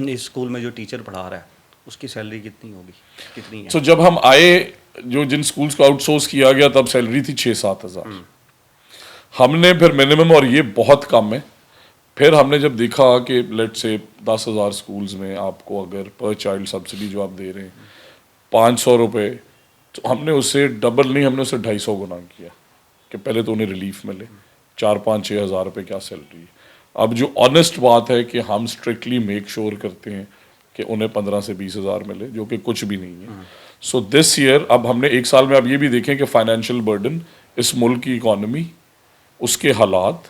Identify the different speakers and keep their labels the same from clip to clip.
Speaker 1: इस स्कूल में जो टीचर पढ़ा रहा है उसकी सैलरी कितनी होगी, कितनी है?
Speaker 2: तो जब हम आए, जो जिन स्कूल्स को आउटसोर्स किया गया तब सैलरी थी 6-7 हज़ार। हमने फिर मिनिमम, और ये बहुत कम है, फिर हमने जब देखा कि लेट से 10,000 स्कूल्स में आपको अगर पर चाइल्ड सब्सिडी जो आप दे रहे हैं 500 रुपये, तो हमने उससे डबल नहीं, हमने उससे 250 गुना किया कि पहले तो उन्हें रिलीफ मिले। 4-5-6 हज़ार रुपये क्या सैलरी है। अब जो ऑनेस्ट बात है कि हम स्ट्रिक्टली मेक श्योर करते हैं कि उन्हें 15 से 20 हज़ार मिले, जो कि कुछ भी नहीं है। सो दिस ईयर अब हमने एक साल में, अब ये भी देखें कि फाइनेंशियल बर्डन, इस मुल्क की इकॉनमी, उसके हालात,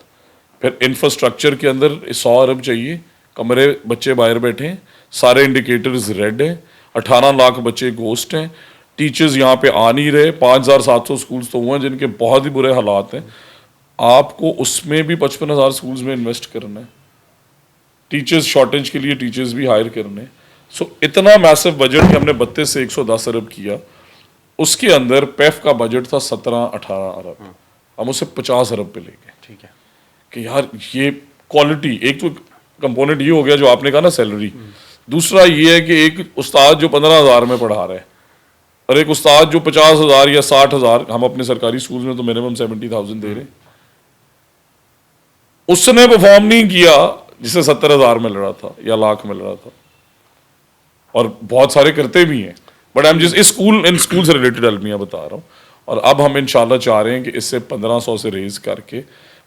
Speaker 2: फिर इंफ्रास्ट्रक्चर के अंदर 100 अरब चाहिए, कमरे बच्चे बाहर बैठे हैं, सारे इंडिकेटर्स रेड हैं, 18 लाख बच्चे गोस्ट हैं, टीचर्स यहाँ पे आ नहीं रहे, 5,700 स्कूल्स तो हुए हैं जिनके बहुत ही बुरे हालात हैं। आपको उसमें भी 55,000 स्कूल्स में इन्वेस्ट करना है, टीचर्स शॉर्टेज के लिए टीचर्स भी हायर करने हैं। सो इतना मैसिव बजट कि हमने 32 से 110 अरब किया। उसके अंदर पेफ का बजट था 17-18 अरब, हम उसे 50 अरब पे ले गए।
Speaker 1: ठीक है
Speaker 2: कि यार ये क्वालिटी, एक तो कंपोनेंट ये हो गया जो आपने कहा ना सैलरी, दूसरा ये है कि एक उस्ताद जो 15,000 में पढ़ा रहा है और एक उस्ताद जो 50,000 या 60,000, हम अपने सरकारी स्कूल में तो मिनिमम 70,000 दे रहे हैं, उसने परफॉर्म नहीं किया जिसे 70,000 मिल रहा था या लाख मिल रहा था, और बहुत सारे करते भी हैं। बट आई एम जस्ट इस स्कूल, इन स्कूल से रिलेटेड अलमिया बता रहा हूँ। और अब हम इंशाल्लाह चाह रहे हैं कि इससे 1500 से रेज करके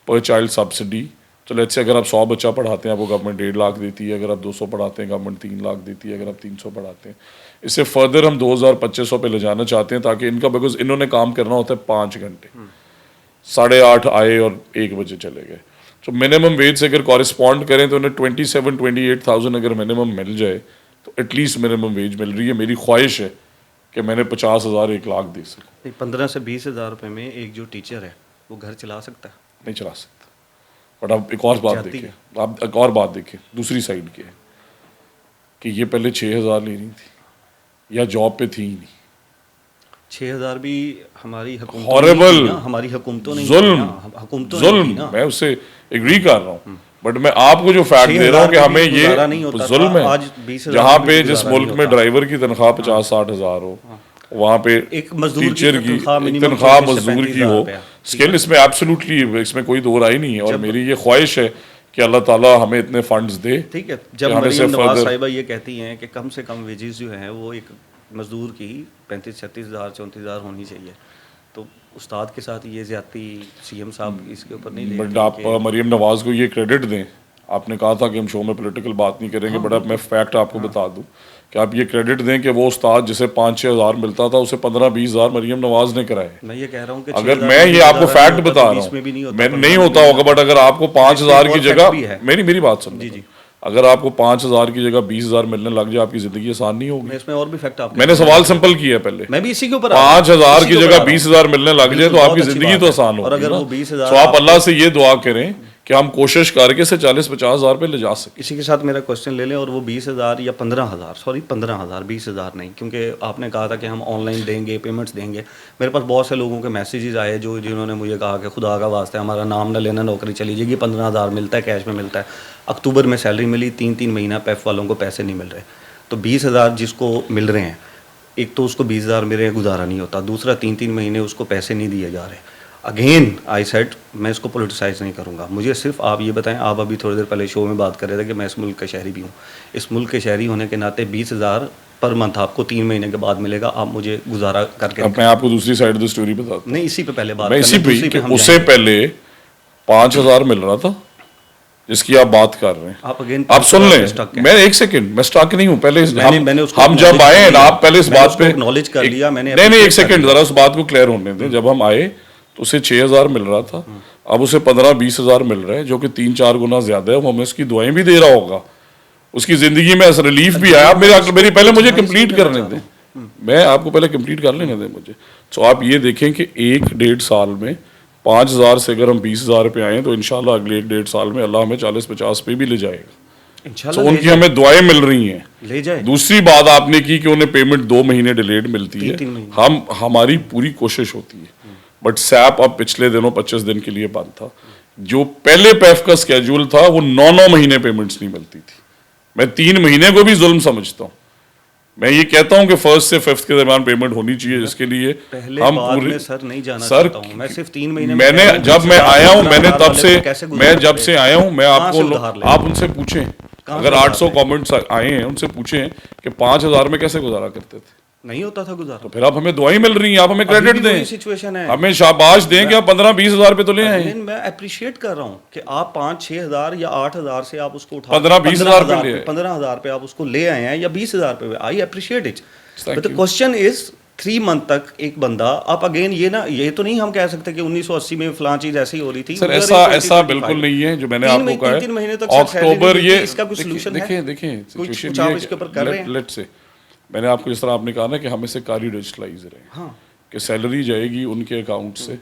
Speaker 2: पर चाइल्ड सब्सिडी, तो लेट्स से अगर आप 100 बच्चा पढ़ाते हैं आपको गवर्नमेंट 1.5 लाख देती है, अगर आप 200 पढ़ाते हैं गवर्नमेंट 3 लाख देती है, अगर आप 300 पढ़ाते हैं, इससे फर्दर हम 2,2500 पे ले जाना चाहते हैं, ताकि इनका, बिकॉज इन्होंने काम करना होता है 5 घंटे, 8:30 आए और 1 बजे चले गए। तो मिनिमम वेज से अगर कॉरिस्पॉन्ड करें तो उन्हें 27-28,000 अगर मिनिमम मिल जाए तो एटलीस्ट मिनिमम वेज मिल रही है। मेरी ख्वाहिश है कि मैंने 50,000 1 लाख दे सकूँ।
Speaker 1: 15 से 20 हज़ार रुपये में एक जो टीचर है वो घर चला सकता है?
Speaker 2: नहीं चला सकता। बट अब एक और बात देखें, आप एक और बात देखें दूसरी साइड की है कि ये पहले 6,000 ले रही थी या जॉब पे थी ही नहीं।
Speaker 1: 6,000 भी हमारी हुकूमत,
Speaker 2: हॉरेबल,
Speaker 1: हमारी हुकूमतों नहीं,
Speaker 2: जुल्म, मैं उससे एग्री कर रहा हूँ, बट मैं आपको जो फैक्ट दे रहा हूँ कि हमें ये जुल्म है।
Speaker 1: आज 20,000
Speaker 2: जहाँ पे जिस मुल्क में ड्राइवर की तनख्वाह 50-60 हज़ार हो, वहाँ पे
Speaker 1: एक मजदूर
Speaker 2: टीचर की तनख्वाह मजदूर की हो, स्किल, इसमें एब्सोल्युटली, इसमें कोई दो राय नहीं है। और मेरी ये ख्वाहिश है कि अल्लाह ताला हमें इतने फंड्स दे।
Speaker 1: ठीक है, जब मरीम नवाज साहिबा ये कहती हैं कि कम से कम वेजेस जो हैं वो एक मजदूर की 35-36 हज़ार 34 हज़ार होनी चाहिए, तो उस्ताद के साथ ये ज्यादती सीएम साहब इसके ऊपर नहीं
Speaker 2: लेते? बट आप मरीम नवाज को ये क्रेडिट दें, आपने कहा था कि हम शो में पॉलिटिकल बात नहीं करेंगे, बट अब मैं फैक्ट आपको बता दूं कि आप ये क्रेडिट दें कि वो उस्ताद जिसे 5-6 हज़ार मिलता था उसे 15-20 हज़ार मरीम नवाज ने कराए।
Speaker 1: मैं ये कह रहा हूँ कि
Speaker 2: अगर मैं ये आपको फैक्ट बता रहा हूँ, मैं नहीं होता होगा, बट अगर आपको 5,000 की जगह, मेरी बात सुनो, अगर आपको 5,000 की जगह 20,000 मिलने लग जाए, आपकी जिंदगी आसान नहीं होगी।
Speaker 1: इसमें और भी फैक्ट आपने,
Speaker 2: मैंने सवाल सिंपल किया पहले,
Speaker 1: मैं भी इसी के ऊपर
Speaker 2: 5,000 की जगह 20,000 मिलने लग जाए तो आपकी जिंदगी तो आसान होगी।
Speaker 1: और अगर वो 20,000,
Speaker 2: तो आप अल्लाह से ये दुआ करें कि हम कोशिश करके इसे 40-50 हज़ार पे ले जा सकें।
Speaker 1: इसी के साथ मेरा क्वेश्चन ले लें, और वो 20,000 या 15,000, सॉरी 15,000, 20,000 नहीं, क्योंकि आपने कहा था कि हम ऑनलाइन देंगे, पेमेंट्स देंगे। मेरे पास बहुत से लोगों के मैसेजेस आए जिन्होंने मुझे कहा कि खुदा का वास्ता है हमारा नाम ना लेना, नौकरी चली जाएगी, 15,000 मिलता है, कैश में मिलता है। अक्टूबर में सैलरी मिली, 3-3 महीना पेफ वालों को पैसे नहीं मिल रहे, तो 20,000 जिसको मिल रहे हैं, एक तो उसको 20,000 मेरे गुजारा नहीं होता, दूसरा 3-3 महीने उसको पैसे नहीं दिए जा रहे। अगेन आई सेड मैं इसको पोलिटिसाइज नहीं करूँगा, मुझे सिर्फ आप ये बताएं, आप अभी थोड़ी देर पहले शो में बात कर रहे थे कि मैं इस मुल्क का शहरी भी हूँ, इस मुल्क के शहरी होने के नाते 20,000 पर मंथ आपको 3 महीने के बाद मिलेगा, आप मुझे गुजारा करके।
Speaker 2: अब मैं आपको दूसरी साइड द स्टोरी बताता हूं।
Speaker 1: नहीं, इसी पे पहले बात,
Speaker 2: मैं इसी पे, उससे पहले 5,000 मिल रहा था जिसकी आप बात कर रहे हैं। आप सुन लें, मैं एक सेकंड, मैं स्टक नहीं हूँ, पहले हम जब आए ना, आप पहले इस बात पे
Speaker 1: नॉलेज कर लिया मैंने।
Speaker 2: नहीं, एक सेकंड, जरा उस बात को क्लियर होने दें। जब हम आए तो उसे 6,000 मिल रहा था, अब उसे 15-20 हज़ार मिल रहा है, जो कि 3-4 गुना ज्यादा है। हमें उसकी दुआएं भी दे रहा होगा, उसकी जिंदगी में रिलीफ भी आया। मेरी पहले मुझे कंप्लीट करने दें, मैं आपको पहले कंप्लीट कर लेने दें मुझे। तो आप ये देखें कि 1-1.5 साल में 5,000 से अगर हम 20,000 पे आए तो इंशाल्लाह अगले 1-1.5 साल में अल्लाह हमें 40-50 पे भी ले जाएगा। तो उनकी हमें दुआएं मिल रही हैं,
Speaker 1: ले जाए।
Speaker 2: दूसरी बात आपने की कि उन्हें पेमेंट 2 महीने डिलेड मिलती है, हमारी पूरी कोशिश होती है, बट सैप अब पिछले दिनों 25 दिन के लिए बंद था। जो पहले पैफ का स्केड्यूल था वो 9-9 महीने पेमेंट्स नहीं मिलती थी, मैं 3 महीने को भी जुल्म समझता हूँ। मैं ये कहता हूँ कि 1st से 5th के दरमियान पेमेंट होनी चाहिए, जिसके लिए
Speaker 1: पहले
Speaker 2: हम
Speaker 1: बाद
Speaker 2: पूरी
Speaker 1: में सर नहीं जाना
Speaker 2: सर
Speaker 1: चाहता हूँ मैं, सिर्फ 3 महीने में
Speaker 2: मैंने
Speaker 1: कह रहा हूँ,
Speaker 2: जब
Speaker 1: 20
Speaker 2: मैं
Speaker 1: हजार
Speaker 2: आया हूँ,
Speaker 1: 15
Speaker 2: मैंने
Speaker 1: हजार
Speaker 2: तब
Speaker 1: वाले
Speaker 2: से
Speaker 1: को कैसे
Speaker 2: मैं
Speaker 1: गुजारा
Speaker 2: जब
Speaker 1: करें?
Speaker 2: से आया हूँ, मैं
Speaker 1: कहाँ से
Speaker 2: आपको
Speaker 1: उधार लें?
Speaker 2: आप उनसे पूछें,
Speaker 1: कहाँ
Speaker 2: अगर
Speaker 1: से उधार
Speaker 2: 800
Speaker 1: लें?
Speaker 2: कमेंट्स आए हैं, उनसे पूछें कि 5000 में कैसे गुजारा करते थे।
Speaker 1: नहीं होता था गुजारा।
Speaker 2: फिर आप हमें दुआई मिल रही हैं, आप हमें
Speaker 1: अभी
Speaker 2: क्रेडिट
Speaker 1: भी वही
Speaker 2: दें,
Speaker 1: सिचुएशन है।
Speaker 2: हमें शाबाश दें कि आप 15-20 हजार पे तो ले आए।
Speaker 1: अगेन मैं अप्रिशिएट कर रहा हूँ कि आप 5-6 हजार या 8 हजार से आप उसको उठा
Speaker 2: 15-20 हजार पे ले आए।
Speaker 1: 15 हजार पे आप उसको ले आए हैं या 20 हजार पे, I appreciate it,
Speaker 2: Thank
Speaker 1: but the
Speaker 2: you.
Speaker 1: Question is 3 month तक एक बंदा, आप अगेन ये तो नहीं हम कह सकते कि 1980 में फलां चीज ऐसी हो रही थी।
Speaker 2: सर
Speaker 1: We are in
Speaker 2: ऐसा
Speaker 1: 2025
Speaker 2: बिल्कुल नहीं है जो मैंने
Speaker 1: तीन
Speaker 2: आपको
Speaker 1: महीने-
Speaker 2: कहा
Speaker 1: तीन महीने
Speaker 2: है।
Speaker 1: तक सर सैलरी
Speaker 2: अक्टूबर
Speaker 1: नहीं
Speaker 2: ये
Speaker 1: मिलती, इसका कोई solution है?
Speaker 2: देखें
Speaker 1: कुछ
Speaker 2: सिचुएशन
Speaker 1: आप
Speaker 2: ये
Speaker 1: इसके ऊपर कर रहे हैं?
Speaker 2: लेट से मैंने आपको जिस तरह आपने कहा ना कि हमें से कारी डिजिटलाइजर है
Speaker 1: हाँ
Speaker 2: कि सैलरी जाएगी उनके अकाउंट से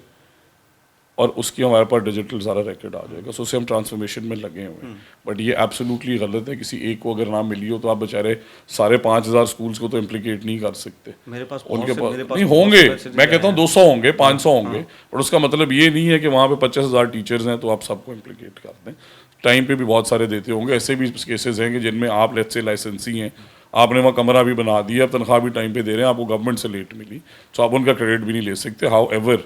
Speaker 2: और उसकी हमारे पास डिजिटल सारा रिकॉर्ड आ जाएगा, सो उससे हम ट्रांसफॉर्मेशन में लगे हुए हैं। बट ये एब्सोल्युटली गलत है, किसी एक को अगर ना मिली हो तो आप बेचारे सारे 5000 स्कूल्स को तो इम्प्लीकेट नहीं कर सकते।
Speaker 1: मेरे पास
Speaker 2: उनके पास
Speaker 1: मेरे पास
Speaker 2: नहीं
Speaker 1: बहुत
Speaker 2: होंगे,
Speaker 1: से messages
Speaker 2: मैं कहता हूँ
Speaker 1: आए हैं।
Speaker 2: 200 होंगे, 500 होंगे, और उसका मतलब ये नहीं है कि वहाँ पे 50,000 टीचर्स हैं तो आप सबको इम्प्लीकेट कर दें। टाइम पे भी बहुत सारे देते होंगे, ऐसे भी केसेस हैं कि जिनमें आप लेट्स से लाइसेंसी हैं, आपने वहाँ कमरा भी बना दिया, तनख्वाह भी टाइम पे दे रहे हैं, आपको गवर्नमेंट से लेट मिली, तो आप उनका क्रेडिट भी नहीं ले सकते। हाउ एवर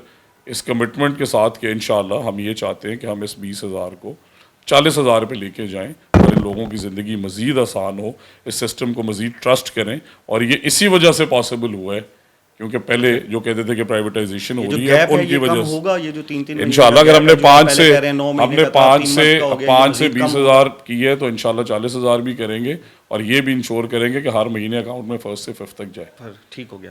Speaker 2: इस कमिटमेंट के साथ कि इंशाल्लाह हम ये चाहते हैं कि हम इस 20,000 को 40,000 पे लेके जाएं और इन लोगों की ज़िंदगी मज़ीद आसान हो, इस सिस्टम को मज़ीद ट्रस्ट करें। और ये इसी वजह से पॉसिबल हुआ है क्योंकि पहले जो कहते थे कि प्राइवेटाइजेशन हो
Speaker 1: ये जो
Speaker 2: रही है
Speaker 1: गैप है
Speaker 2: उनकी
Speaker 1: ये कम
Speaker 2: वजह से
Speaker 1: होगा, ये जो 3-3
Speaker 2: इंशाल्लाह अगर हमने 5 से
Speaker 1: हमने
Speaker 2: 5 से 20,000 की है तो इंशाल्लाह 40,000 भी करेंगे और ये भी इंश्योर करेंगे कि हर महीने अकाउंट में 1st से 5th तक जाए।
Speaker 1: ठीक हो गया।